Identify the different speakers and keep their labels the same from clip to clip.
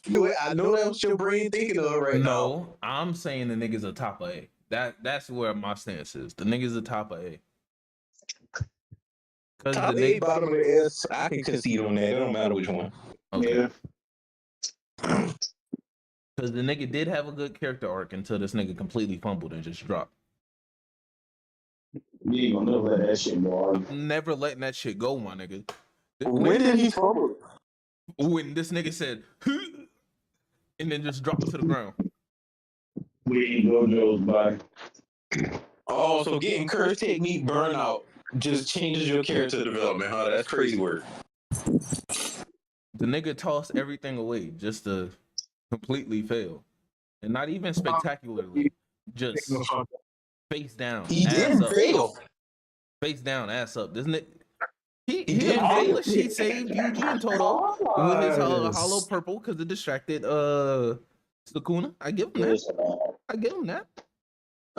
Speaker 1: I know that was your brain thinking of right now.
Speaker 2: No, I'm saying the nigga's a top of A. That's where my stance is. The nigga's a top of A.
Speaker 1: Top A, bottom of the S. I can concede on that. It don't matter which one.
Speaker 2: Okay.
Speaker 3: Yeah.
Speaker 2: Because the nigga did have a good character arc until this nigga completely fumbled and just dropped.
Speaker 3: You ain't gonna never let that shit go.
Speaker 2: I'm never letting that shit go, my nigga.
Speaker 1: When did he fumble?
Speaker 2: When this nigga said, and then just dropped to the ground.
Speaker 3: We ain't Gojo's body.
Speaker 1: Oh, so getting curse technique burnout just changes your character development, huh? That's crazy work.
Speaker 2: The nigga tossed everything away just to completely fail. And not even spectacularly. Just face down.
Speaker 1: He didn't fail.
Speaker 2: Face down, ass up. Doesn't it? He didn't fail. She saved Yuji and Toto with his hollow purple because it distracted Sukuna. I give him that.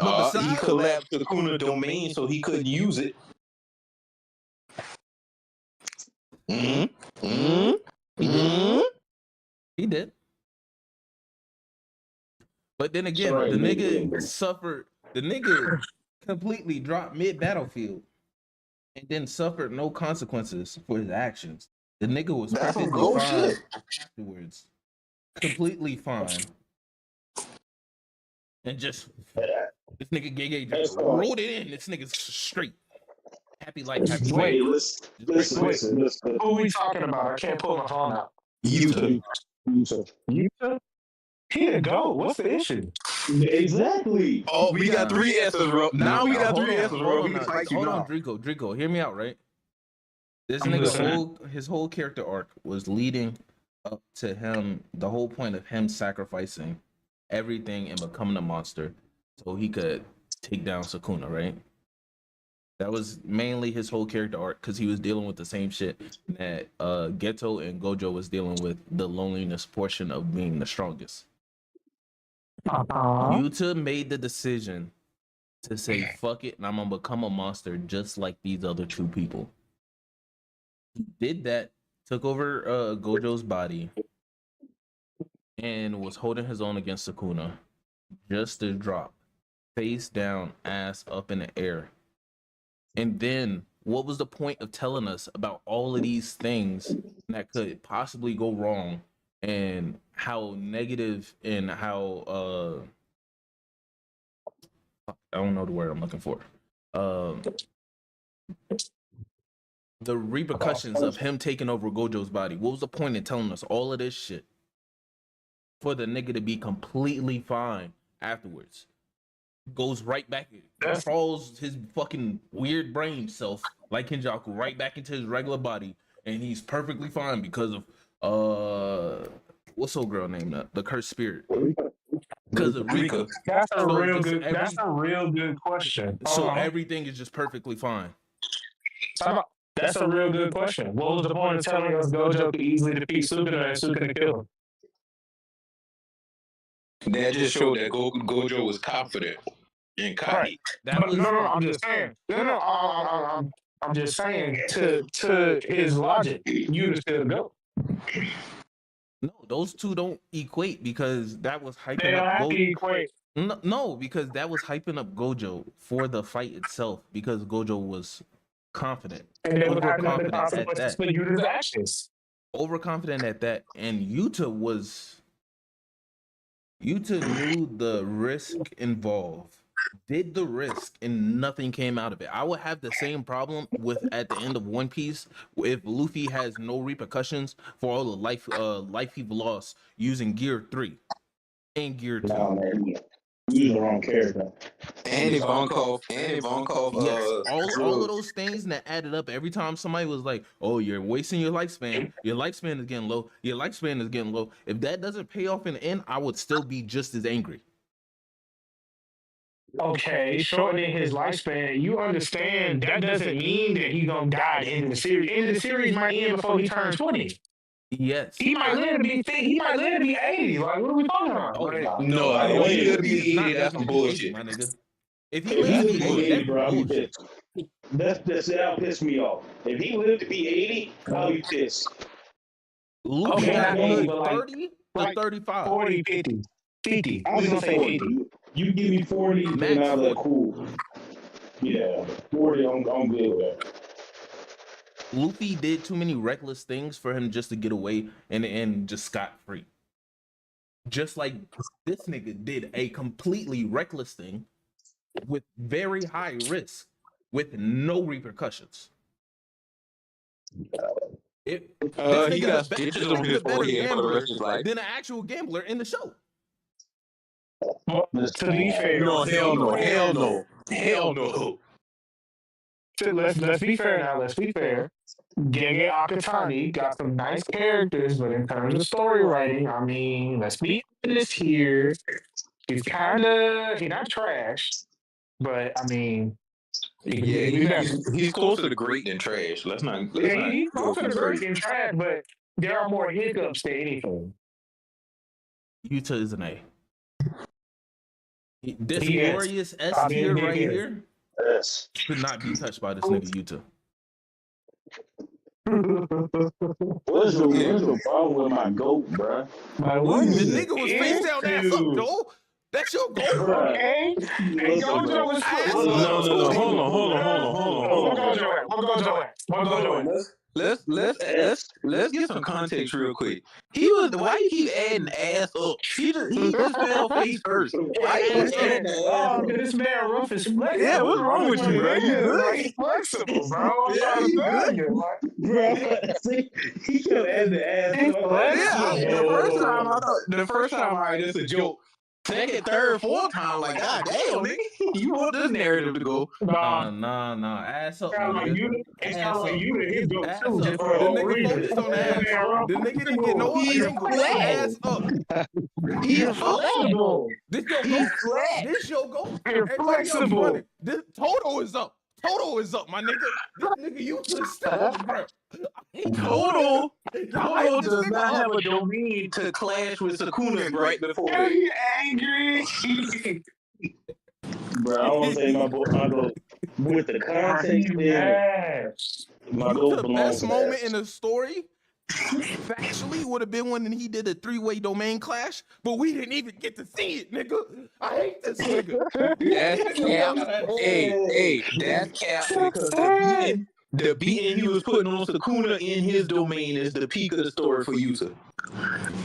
Speaker 1: He collapsed Sukuna domain so he couldn't use it.
Speaker 2: He did. But then again, the nigga suffered. The nigga completely dropped mid-battlefield and then suffered no consequences for his actions. The nigga was perfectly fine afterwards. Completely fine. And just, this nigga Gege just rolled it in. This nigga's straight. Happy life, happy life.
Speaker 3: Wait, listen.
Speaker 4: Who we talking about? I can't pull my phone out.
Speaker 1: Yuta.
Speaker 4: He a GOAT. What's the issue?
Speaker 3: Exactly.
Speaker 1: Oh, we got 3 S's, bro. Now we got 3 S's, bro.
Speaker 2: Hold on, Draco. Hear me out, right? This nigga, his whole character arc was leading up to him. The whole point of him sacrificing everything and becoming a monster so he could take down Sukuna, right? That was mainly his whole character arc because he was dealing with the same shit that Geto and Gojo was dealing with, the loneliness portion of being the strongest. Yuta made the decision to say, fuck it, and I'm gonna become a monster just like these other 2 people. He did that, took over Gojo's body, and was holding his own against Sukuna just to drop face down, ass up in the air. And then what was the point of telling us about all of these things that could possibly go wrong and how negative and how I don't know the word I'm looking for. The repercussions of him taking over Gojo's body. What was the point in telling us all of this shit for the nigga to be completely fine afterwards? Goes right back, falls his fucking weird brain self like Kenjaku right back into his regular body, and he's perfectly fine because of what's old girl named the cursed spirit? Because of Rika.
Speaker 4: That's a real good question.
Speaker 2: So everything is just perfectly fine.
Speaker 4: That's a real good question. What was the point of telling us Gojo could easily defeat Sukuna and Sukuna kill him?
Speaker 1: That just showed that Gojo was confident and cocky.
Speaker 4: Right. No, I'm just saying. I'm just saying to his logic, you still go.
Speaker 2: No, those 2 don't equate because that was hyping
Speaker 4: they don't
Speaker 2: up
Speaker 4: have to equate.
Speaker 2: No, because that was hyping up Gojo for the fight itself because Gojo was confident.
Speaker 4: And they would have the consequences for Yuta's actions.
Speaker 2: Overconfident at that, and Yuta knew the risk involved, did the risk, and nothing came out of it. I would have the same problem with at the end of One Piece if Luffy has no repercussions for all the life he lost using Gear 3 and Gear 2.
Speaker 3: No, man, you the wrong character.
Speaker 1: And Ivankov.
Speaker 2: Yes, all of those things that added up every time somebody was like, oh, you're wasting your lifespan. Your lifespan is getting low. Your lifespan is getting low. If that doesn't pay off in the end, I would still be just as angry.
Speaker 4: Okay, shortening his lifespan, you understand that doesn't mean that he's gonna die in the series. In the series might end before he turns 20.
Speaker 2: Yes.
Speaker 4: He might live to be 80. Like, what are we talking about?
Speaker 1: Oh, no, I don't want you to be 80. That's some bullshit,
Speaker 2: my nigga. If he lives to be 80,
Speaker 3: bro, I'm pissed. That'll piss me off. If he lived to be 80, I'll be pissed.
Speaker 2: Luffy got 30. to
Speaker 4: Like
Speaker 2: 35.
Speaker 4: 40, 50. 50.
Speaker 3: I'll
Speaker 4: We
Speaker 3: say
Speaker 4: gonna say
Speaker 3: 40.
Speaker 4: 50.
Speaker 3: You give me 40,
Speaker 2: Max
Speaker 3: then I'll let
Speaker 2: 40.
Speaker 3: cool. Yeah, 40. I'm good with that.
Speaker 2: Luffy did too many reckless things for him just to get away and just scot free. Just like this nigga did a completely reckless thing with very high risk, with no repercussions. This
Speaker 1: He
Speaker 2: nigga
Speaker 1: got
Speaker 2: this
Speaker 1: stitches
Speaker 2: nigga
Speaker 1: on
Speaker 2: is
Speaker 1: his
Speaker 2: a better
Speaker 1: forehead for the rest
Speaker 2: gambler
Speaker 1: of his life.
Speaker 2: than an actual gambler in the show.
Speaker 4: Well, to be fair,
Speaker 1: No, hell no, hell no, hell no.
Speaker 4: Let's be fair now. Let's be fair. Gege Akatani got some nice characters, but in terms of story writing, I mean, let's be honest here. He's not trash, but I mean, he
Speaker 1: Yeah,
Speaker 4: could be better.
Speaker 1: he's closer to great than trash. Let's not
Speaker 4: He's
Speaker 1: go
Speaker 4: closer to
Speaker 1: too
Speaker 4: great
Speaker 1: crazy.
Speaker 4: than trash, but there are more hiccups than anything.
Speaker 2: Yuta is an A. This
Speaker 4: He is.
Speaker 2: glorious S
Speaker 4: I mean,
Speaker 2: tier
Speaker 4: he
Speaker 2: right
Speaker 4: is.
Speaker 2: here
Speaker 3: Yes.
Speaker 2: could not be touched by this nigga Yuta.
Speaker 3: What's the problem with my goat, bruh?
Speaker 2: The nigga was face down, ass up, Joel. That's your goal.
Speaker 3: Bruh.
Speaker 4: Okay. Hey,
Speaker 3: Listen,
Speaker 4: Gojo
Speaker 3: bro.
Speaker 4: was
Speaker 2: Ass
Speaker 4: look,
Speaker 2: up.
Speaker 1: No. Hold
Speaker 4: What
Speaker 1: on.
Speaker 4: Gojo at? What Gojo at? What Gojo at?
Speaker 1: Let's get some context real quick. Why you keep adding ass up? He just fell face first. Why you keep adding the ass
Speaker 4: Oh,
Speaker 1: up?
Speaker 4: this man Ruff is flexible.
Speaker 1: Yeah, what's wrong with you, bro? You good?
Speaker 4: He's flexible, bro. I'm
Speaker 1: Yeah,
Speaker 4: trying to
Speaker 1: you
Speaker 4: tell
Speaker 1: good?
Speaker 4: you. Like,
Speaker 3: Bruh, see, he kept adding the ass
Speaker 4: He's
Speaker 3: up.
Speaker 4: flexible.
Speaker 1: Yeah, the first time, all right, it's a joke. Second, third, fourth time, like, god damn, nigga, you want this narrative to go?
Speaker 2: Nah. Ass up, my nigga.
Speaker 4: It's
Speaker 2: Ass
Speaker 4: kind of
Speaker 2: up.
Speaker 4: like you to his go
Speaker 2: Ass
Speaker 4: too,
Speaker 2: up.
Speaker 4: just
Speaker 2: The
Speaker 4: for a whole
Speaker 2: nigga
Speaker 4: reason.
Speaker 2: focused on the ass. The nigga didn't get no other
Speaker 1: He's
Speaker 2: angle.
Speaker 1: flat.
Speaker 2: Ass up.
Speaker 1: He's
Speaker 4: flexible.
Speaker 2: This your
Speaker 1: He's
Speaker 2: goat.
Speaker 1: flat.
Speaker 2: This your goat.
Speaker 4: You're
Speaker 2: Everybody else
Speaker 4: flexible.
Speaker 2: running. This Toto is up. Toto is up, my nigga. This nigga Yuta is still on the ground.
Speaker 1: Toto
Speaker 2: Y'all
Speaker 1: does not have a domain to clash with Sukuna right before
Speaker 4: Are
Speaker 1: that.
Speaker 4: you angry?
Speaker 3: Bro, I want to say my goat with the context there. My goat
Speaker 2: The
Speaker 3: belongs
Speaker 2: best
Speaker 3: to
Speaker 2: moment
Speaker 3: that.
Speaker 2: in the story factually would have been when he did a three-way domain clash, but we didn't even get to see it, nigga. I hate this nigga.
Speaker 1: That's cap. Hey, that's cap because the beating he was putting on Sukuna in his domain is the peak of the story for Yuta.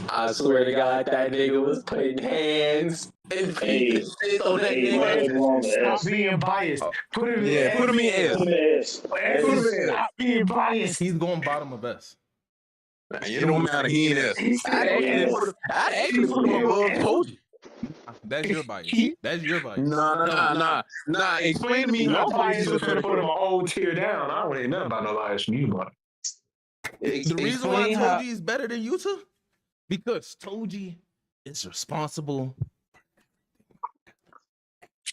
Speaker 1: I swear to God, that nigga was putting hands and feet and shit on that
Speaker 3: Hey,
Speaker 1: nigga.
Speaker 3: that belongs to
Speaker 4: Stop
Speaker 3: S.
Speaker 4: being biased. Put him
Speaker 1: Yeah, put him in S.
Speaker 3: Put him in S.
Speaker 4: Stop being biased.
Speaker 2: He's going bottom of S.
Speaker 1: It don't matter. He ain't S. I'd actually put him above Toji.
Speaker 2: That's your bias. That's your bias.
Speaker 1: Nah. Explain to me how
Speaker 4: No bias
Speaker 1: Toji
Speaker 4: was
Speaker 1: was
Speaker 4: gonna put him an old tier down. I don't ain't nothing about no bias from you, but
Speaker 2: The reason why Toji is better than Yuta, because Toji is responsible.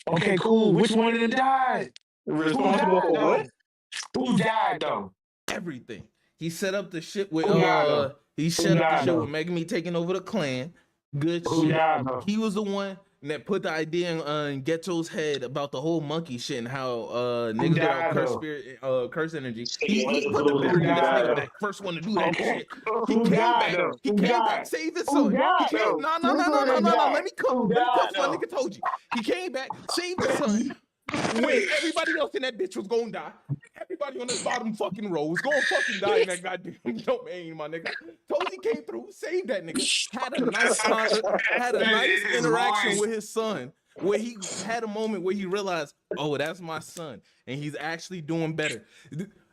Speaker 4: okay, cool. Which one of them died?
Speaker 1: responsible for what?
Speaker 4: Who died though?
Speaker 2: Everything. He set up the shit with
Speaker 4: Who died, though?
Speaker 2: he set up the
Speaker 4: died,
Speaker 2: shit
Speaker 4: though?
Speaker 2: with Megumi taking over the clan. Good
Speaker 4: Who
Speaker 2: shit.
Speaker 4: died though?
Speaker 2: He was the one that put the idea in Geto's head about the whole monkey shit and how niggas
Speaker 4: died,
Speaker 2: without curse
Speaker 4: though?
Speaker 2: spirit, curse energy. He put the
Speaker 3: Who
Speaker 2: bear in this
Speaker 4: died,
Speaker 2: nigga
Speaker 4: though?
Speaker 2: back. First one to do that
Speaker 4: Okay.
Speaker 2: shit. He
Speaker 4: Who
Speaker 2: came
Speaker 4: died,
Speaker 2: back.
Speaker 4: though?
Speaker 2: He
Speaker 4: Who
Speaker 2: came
Speaker 4: died?
Speaker 2: back, saved his
Speaker 4: Who
Speaker 2: son.
Speaker 4: died,
Speaker 2: He came.
Speaker 4: though?
Speaker 2: No.
Speaker 4: Which one of them died?
Speaker 2: Let me cook.
Speaker 4: Who
Speaker 2: Let me
Speaker 4: died,
Speaker 2: cook my
Speaker 4: though?
Speaker 2: nigga Toji. He came back, saved his son. When everybody else in that bitch was gonna die, everybody on this bottom fucking row was gonna fucking die in that goddamn domain, my nigga. Toji came through, saved that nigga, had a nice interaction with his son, where he had a moment where he realized, oh, that's my son, and he's actually doing better.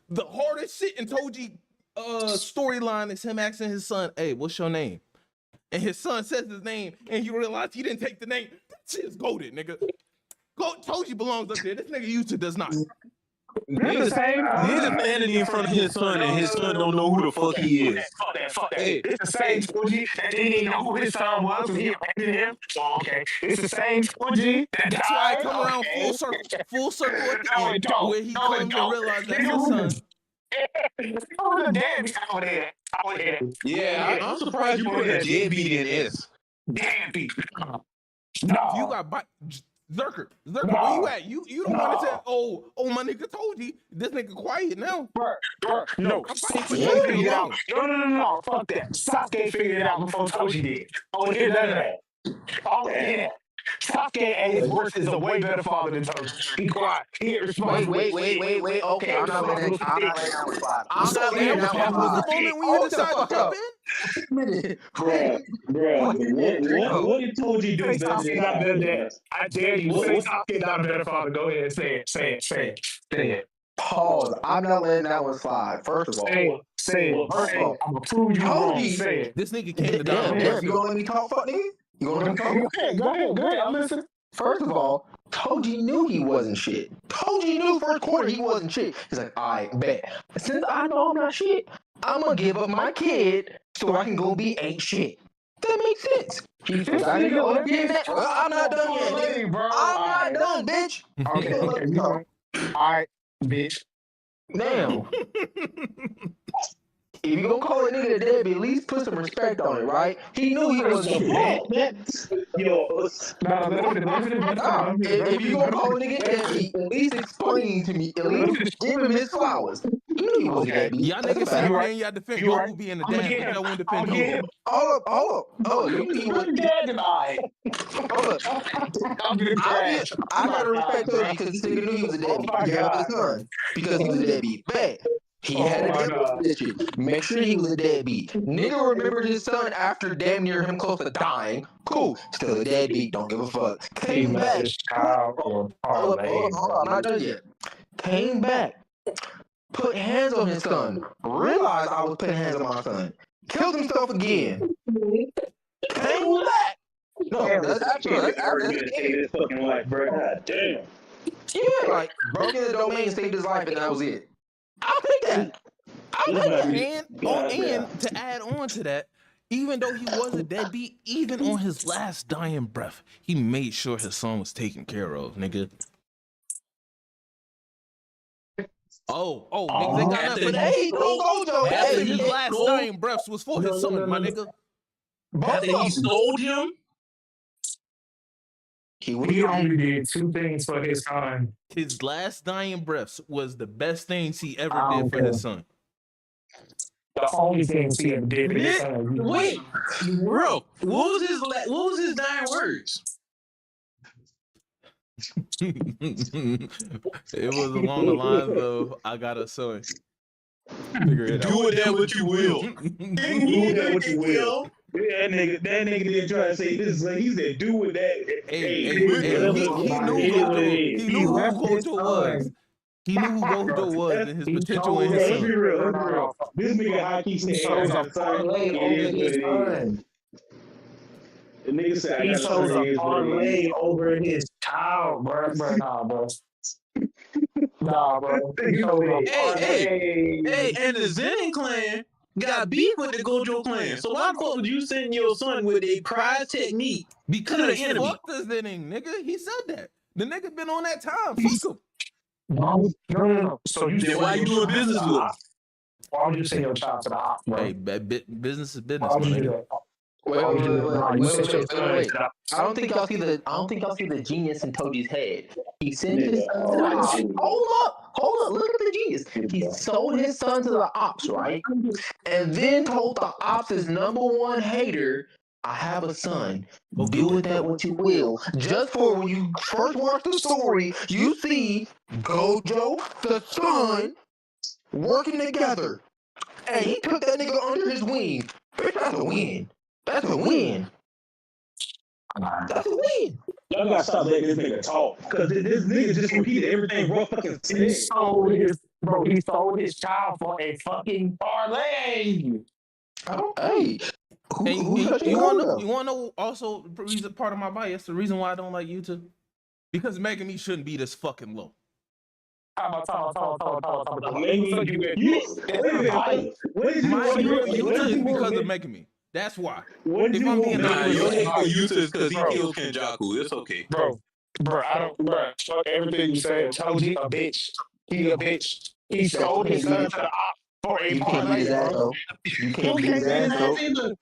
Speaker 2: The hardest shit in Toji storyline is him asking his son, hey, what's your name? And his son says his name, and he realized he didn't take the name. That shit is goated, nigga. Toji belongs up there. This nigga Yuta does not.
Speaker 1: Nigga standing in front of his son, and his son don't know who the fuck he is.
Speaker 4: Fuck that.
Speaker 1: Hey.
Speaker 4: It's the same Toji that didn't even know who his son was when he abandoned him. So, okay. It's the same Toji that
Speaker 2: That's why I
Speaker 4: died.
Speaker 2: come around
Speaker 4: Okay.
Speaker 2: full circle at the
Speaker 4: No, it
Speaker 2: end,
Speaker 4: don't.
Speaker 2: where he
Speaker 4: No, it
Speaker 2: comes and
Speaker 4: don't.
Speaker 2: realizes that's
Speaker 4: Nigga,
Speaker 2: his son.
Speaker 4: Oh, the deadbeat. I would hear that.
Speaker 1: Yeah, I'm surprised you put a deadbeat in S.
Speaker 4: Deadbeat.
Speaker 2: You
Speaker 4: No.
Speaker 2: got Zerker, where
Speaker 4: Nah.
Speaker 2: you at? You the one that said, oh, my nigga told you. This nigga quiet now.
Speaker 4: Bro, no,
Speaker 2: I'm fighting for
Speaker 4: Sasuke figured it out.
Speaker 2: alone.
Speaker 4: No, fuck that. Sasuke figured it out before Toji did. I want to hear none of that. I want to hear that. Sasuke at his worst is a way better father than Toji. Be quiet. He ain't responsible.
Speaker 1: Wait. Okay, I'm not letting that one slide. I'm not letting
Speaker 2: That
Speaker 1: that one
Speaker 2: was the
Speaker 1: slide.
Speaker 2: moment when you decided to jump in.
Speaker 3: Bruh, what did Toji do
Speaker 4: Say
Speaker 3: better
Speaker 4: Sasuke
Speaker 3: than
Speaker 4: not better than
Speaker 3: Sasuke?
Speaker 4: I dare you. Say Sasuke not a better father. Go ahead. Say it.
Speaker 1: Pause. I'm not letting that one slide. First of all,
Speaker 4: Say it. I'm gonna prove you wrong. Say it.
Speaker 2: This nigga came to
Speaker 1: damn,
Speaker 2: down.
Speaker 1: you gonna let me talk, fuck nigga? You gonna let me talk?
Speaker 4: Go ahead. I'm listening.
Speaker 1: First of all, Toji knew he wasn't shit. Toji knew first quarter he wasn't shit. He's like, alright, bet. Since I know I'm not shit, I'm gonna give up my kid so I can go be ain't shit. That makes sense. I'm not done yet, nigga. I'm not done, bitch.
Speaker 4: Okay. Alright, bitch.
Speaker 1: Now, if you gonna call a nigga a deadbeat, at least put some respect on it, right? He knew he wasn't shit. If you gonna call a nigga deadbeat, at least explain to me, at least give him his flowers. He knew he wasn't deadbeat.
Speaker 2: Y'all niggas sit here and y'all defend Goku being a dad, but y'all won't defend Goku.
Speaker 1: Hold up. You knew he wasn't
Speaker 4: dead tonight.
Speaker 1: Hold up. I gotta respect Toji because this nigga knew he was a deadbeat. He gave up his son because he was a deadbeat. Bet. He had a deadbeat position. Make sure he was a deadbeat. Nigga remembered his son after damn near him close to dying. Cool. Still a deadbeat. Don't give a fuck. Came back. Hold up. I'm not done yet. Came back. Put hands on his son. Realized I was putting hands on my son. Killed himself again. Came back. No, that's actually
Speaker 3: this fucking life, bro. God damn.
Speaker 1: Yeah, like broken the domain, saved his life, and that was it. I'll take that.
Speaker 2: And to add on to that, even though he was a deadbeat, even on his last dying breath, he made sure his son was taken care of, nigga. Niggas ain't got nothing. After his last dying breaths was for his son, my nigga.
Speaker 1: After he
Speaker 5: sold him.
Speaker 4: He only did two things for his son.
Speaker 2: His last dying breaths was the best things he ever did for his son.
Speaker 4: The only things he ever did for his son.
Speaker 5: Wait, bro, what was his dying words?
Speaker 2: It was along the lines of, I got a son. Figure it out.
Speaker 5: Do with that what you will.
Speaker 3: Do that what you will. That nigga didn't try to say this. Like, he said, do with that.
Speaker 2: He knew who Gojo was. He knew who Gojo was and his potential in his son.
Speaker 3: Let's be real. This nigga high key said, I got a son. The nigga said,
Speaker 4: he chose a parlay over his child, bro. Nah, bro.
Speaker 5: Hey, and the Zenin clan got beef with the Gojo clan. So why would you send your son with a prize technique
Speaker 2: because
Speaker 5: to the enemy?
Speaker 2: Fuck the Zenin, nigga. He said that. The nigga been on that time. Fuck him.
Speaker 4: No. So you
Speaker 5: then why you doing business with him?
Speaker 4: Why would you send your child to the op, bro?
Speaker 2: Hey, business is business, my nigga.
Speaker 1: Wait. I don't think y'all see the genius in Toji's head. He sent his son to the ops. Hold up, look at the genius. He sold his son to the ops, right? And then told the ops' number one hater, I have a son. Do with that what you will. Just for when you first watch the story, you see Gojo, the son, working together. And he took that nigga under his wing. Bitch, that's a win. That's a win.
Speaker 3: Y'all gotta stop letting this nigga talk. Because this nigga just repeated everything Ruff fucking said. He sold his child for a fucking parlay.
Speaker 1: Hey.
Speaker 2: You wanna know also part of my bias, the reason why I don't like Yuta? Because Megami shouldn't be this fucking low. Yuta is because of Megami. That's why.
Speaker 5: If I'm being honest, your hate for Yuta is because he killed Kenjaku. It's okay.
Speaker 4: Bro, fuck everything you said. Toji a bitch. He a bitch. He sold his son to the op for a parlay.
Speaker 1: You can't beat his ass, though.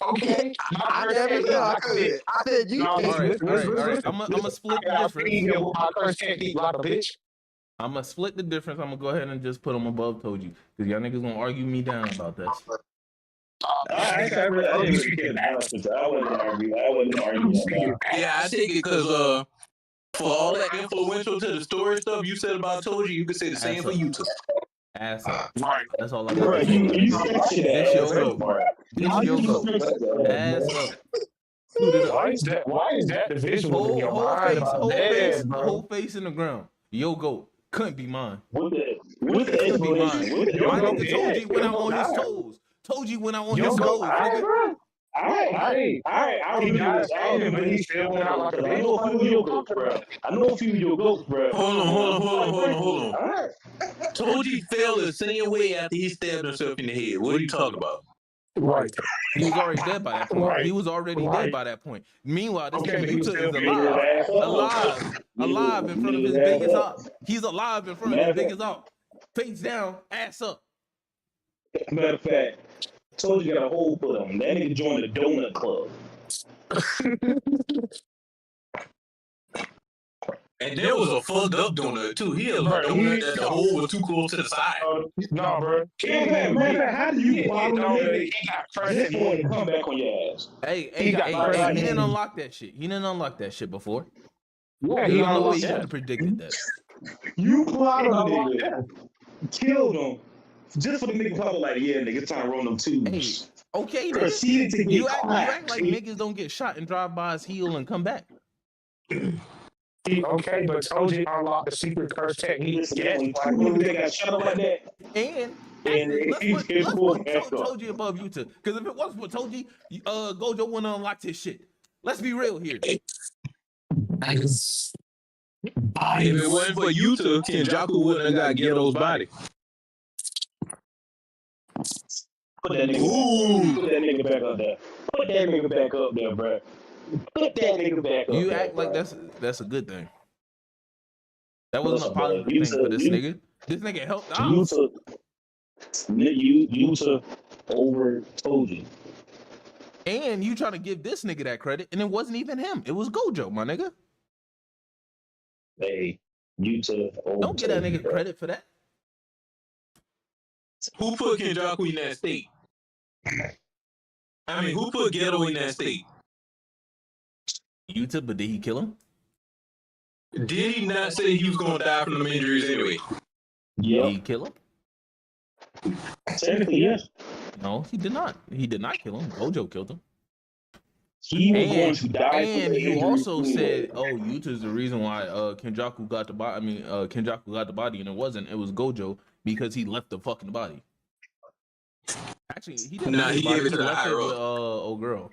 Speaker 4: Okay.
Speaker 1: I could. I said you
Speaker 4: No,
Speaker 1: could.
Speaker 2: All right.
Speaker 4: listen.
Speaker 2: I'm gonna split the
Speaker 4: I
Speaker 2: difference.
Speaker 4: feed him with my curse technique like a bitch.
Speaker 2: I'm gonna split the difference. I'm gonna go ahead and just put them above Toji, because y'all niggas gonna argue me down about this.
Speaker 3: I didn't really care to balance it. I wasn't gonna argue that.
Speaker 5: Yeah, I take it because for all that influential to the story stuff you said about Toji, you could say the same for Yuta.
Speaker 2: Ass up.
Speaker 4: Right.
Speaker 2: That's all I got
Speaker 3: Bro,
Speaker 2: to say.
Speaker 3: you stretching that.
Speaker 2: This
Speaker 3: That's
Speaker 2: yo
Speaker 3: bro.
Speaker 2: This yo go. Ass up. Suit it up.
Speaker 4: Why is that the visual in your mind?
Speaker 2: Whole face in the ground. Yo go. Couldn't be mine.
Speaker 3: With the
Speaker 2: Couldn't be mine.
Speaker 3: explanation.
Speaker 2: My nigga Toji went out on his toes. Toji went out on his toes, nigga.
Speaker 3: I remember he still went out like a I know a few of your goats, bro.
Speaker 5: Hold on.
Speaker 3: All right.
Speaker 5: Toji fell the same way after he stabbed himself in the head. What are you talking about?
Speaker 4: Right.
Speaker 2: He was already dead by that point.
Speaker 4: Right.
Speaker 2: He was already
Speaker 4: Right.
Speaker 2: dead by that point. Meanwhile, this
Speaker 4: Okay,
Speaker 2: nigga
Speaker 4: but he was
Speaker 2: Yuta
Speaker 4: still
Speaker 2: is
Speaker 4: getting his ass up.
Speaker 2: alive in front of his biggest op. He's alive in front of his biggest op. Face down, ass up.
Speaker 3: Matter of fact, told you got a hole put on. That nigga joined the donut club.
Speaker 5: And there was a fucked up donut too. He had a donut that the hole was too close to the side.
Speaker 4: No, bro.
Speaker 3: How do you follow
Speaker 4: He got
Speaker 3: just for
Speaker 4: pressed
Speaker 3: to come back on your ass?
Speaker 2: Hey,
Speaker 4: He
Speaker 2: didn't unlock that shit. He didn't unlock that shit before.
Speaker 4: Yeah,
Speaker 2: There's
Speaker 4: he
Speaker 2: no way
Speaker 4: unlocked
Speaker 2: you could
Speaker 4: that.
Speaker 2: have predicted that.
Speaker 3: You plotted on nigga, killed him, just for the nigga probably like, yeah, nigga, it's time to run them tubes.
Speaker 2: Hey, okay, nigga.
Speaker 3: Proceeded to get
Speaker 2: You act
Speaker 3: clapped.
Speaker 2: like niggas don't get shot and drive by his heel and come back.
Speaker 4: Okay, but Toji unlocked the secret curse technique. Yes,
Speaker 3: When two niggas got shut up like that,
Speaker 2: And
Speaker 3: and
Speaker 2: let's
Speaker 3: he's
Speaker 2: put
Speaker 3: back up.
Speaker 2: Toji above Yuta. Because if it wasn't for Toji, Gojo wouldn't have unlocked his shit. Let's be real here.
Speaker 5: If it wasn't for Yuta, Kenjaku wouldn't have got Ghetto's body.
Speaker 3: Put that nigga back up there. Put that nigga back up there, bro. Put that nigga back up
Speaker 2: You
Speaker 3: there,
Speaker 2: act like
Speaker 3: bro.
Speaker 2: that's a good thing. That wasn't a positive
Speaker 3: Yuta,
Speaker 2: thing for this nigga. This nigga helped out.
Speaker 3: Yuta over Toji.
Speaker 2: And you try to give this nigga that credit, and it wasn't even him. It was Gojo, my nigga.
Speaker 3: Hey, Yuta over
Speaker 2: Don't get that
Speaker 3: Toji,
Speaker 2: nigga
Speaker 3: bro.
Speaker 2: credit for that.
Speaker 5: Who put Kenjaku in that state? I mean, who put Ghetto in that state?
Speaker 2: Yuta, but did he kill him?
Speaker 5: Did he not say he was going to die from them injuries anyway?
Speaker 2: Did
Speaker 3: Yeah,
Speaker 2: he kill him?
Speaker 3: technically, yes.
Speaker 2: No, he did not. He did not kill him. Gojo killed him.
Speaker 3: He was going to die.
Speaker 2: And you also said, "Oh, Yuta's the reason why Kenjaku got the body. I mean, Kenjaku got the body, and it wasn't. It was Gojo because he left the fucking body. Actually, he didn't.
Speaker 5: Nah,
Speaker 2: leave
Speaker 5: he
Speaker 2: the body,
Speaker 5: gave it to the
Speaker 2: left
Speaker 5: higher
Speaker 2: with
Speaker 5: up.
Speaker 2: old girl.